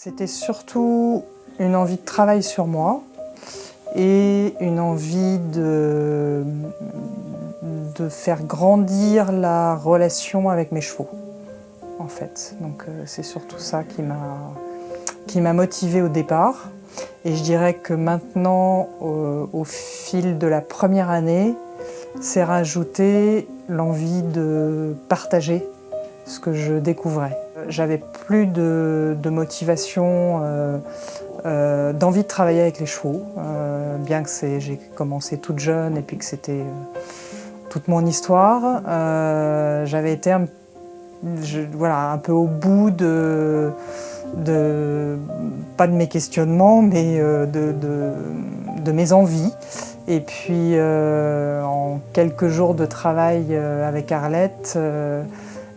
C'était surtout une envie de travail sur moi et une envie de faire grandir la relation avec mes chevaux, en fait. Donc c'est surtout ça qui m'a motivée au départ. Et je dirais que maintenant, au fil de la première année, s'est rajouté l'envie de partager ce que je découvrais. J'avais plus de motivation, d'envie de travailler avec les chevaux, bien que j'ai commencé toute jeune et puis que c'était toute mon histoire. J'avais été un peu au bout pas de mes questionnements, mais de mes envies. Et puis, en quelques jours de travail avec Arlette,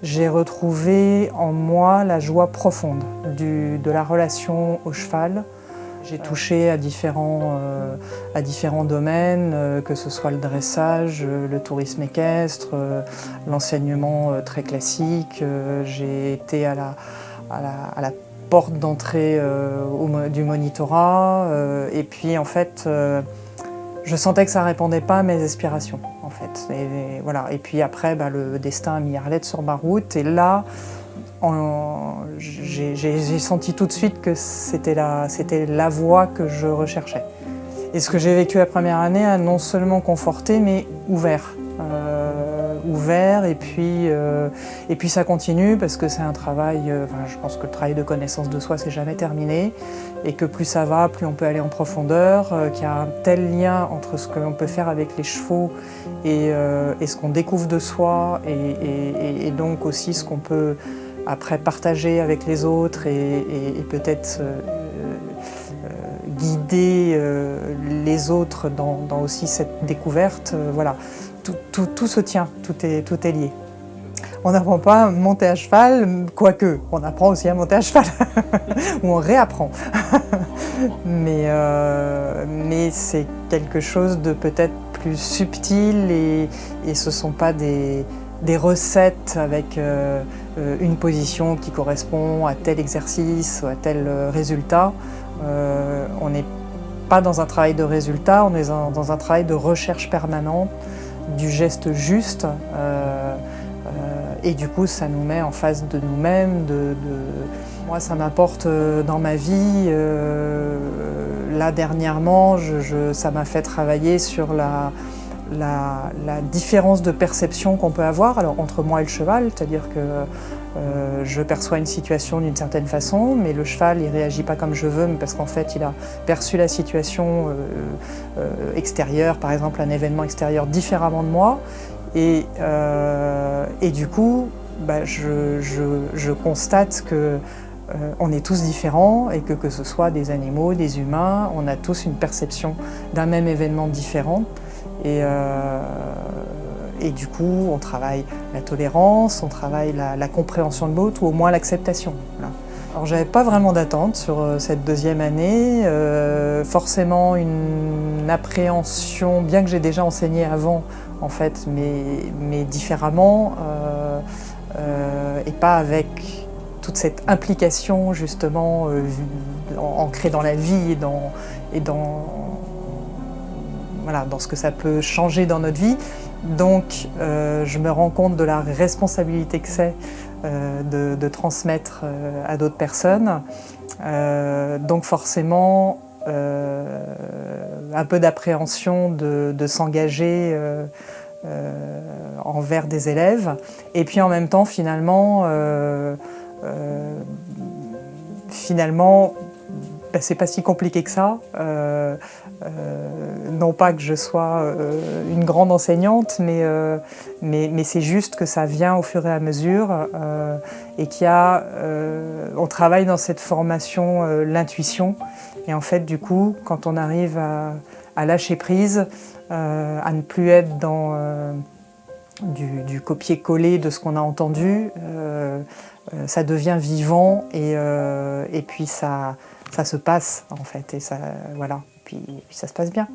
j'ai retrouvé en moi la joie profonde de la relation au cheval. J'ai touché à différents domaines, que ce soit le dressage, le tourisme équestre, l'enseignement très classique. J'ai été à la porte d'entrée du monitorat. Et puis en fait, je sentais que ça ne répondait pas à mes aspirations, en fait. Et voilà. Et puis après, le destin a mis Arlette sur ma route. Et là, j'ai senti tout de suite que c'était la voie que je recherchais. Et ce que j'ai vécu la première année a non seulement conforté, mais ouvert. Et puis ça continue parce que c'est un travail, je pense que le travail de connaissance de soi c'est jamais terminé et que plus ça va, plus on peut aller en profondeur, qu'il y a un tel lien entre ce que l'on peut faire avec les chevaux et ce qu'on découvre de soi et donc aussi ce qu'on peut après partager avec les autres et peut-être guider les autres dans aussi cette découverte. Voilà. Tout se tient, tout est lié. On n'apprend pas à monter à cheval, quoique, on apprend aussi à monter à cheval, ou on réapprend. mais c'est quelque chose de peut-être plus subtil et ce ne sont pas des recettes avec une position qui correspond à tel exercice ou à tel résultat. On n'est pas dans un travail de résultat, on est dans un travail de recherche permanente du geste juste et du coup ça nous met en face de nous-mêmes. Moi ça m'apporte dans ma vie, là dernièrement ça m'a fait travailler sur la différence de perception qu'on peut avoir entre moi et le cheval, c'est-à-dire que je perçois une situation d'une certaine façon, mais le cheval il réagit pas comme je veux, mais parce qu'en fait il a perçu la situation extérieure, par exemple un événement extérieur différemment de moi, et du coup je constate que on est tous différents et que ce soit des animaux, des humains, on a tous une perception d'un même événement différent. Et du coup, on travaille la tolérance, on travaille la compréhension de l'autre ou au moins l'acceptation. Voilà. Alors, j'avais pas vraiment d'attente sur cette deuxième année. Forcément, une appréhension, bien que j'ai déjà enseigné avant, en fait, mais différemment, et pas avec toute cette implication justement ancrée dans la vie et dans ce que ça peut changer dans notre vie. Donc je me rends compte de la responsabilité que c'est de transmettre à d'autres personnes. Donc forcément un peu d'appréhension de s'engager envers des élèves. Et puis en même temps finalement c'est pas si compliqué que ça. Non pas que je sois une grande enseignante, mais c'est juste que ça vient au fur et à mesure et on travaille dans cette formation l'intuition. Et en fait, du coup, quand on arrive à lâcher prise, à ne plus être dans du copier-coller de ce qu'on a entendu, ça devient vivant et puis ça se passe en fait, et ça, voilà, puis ça se passe bien.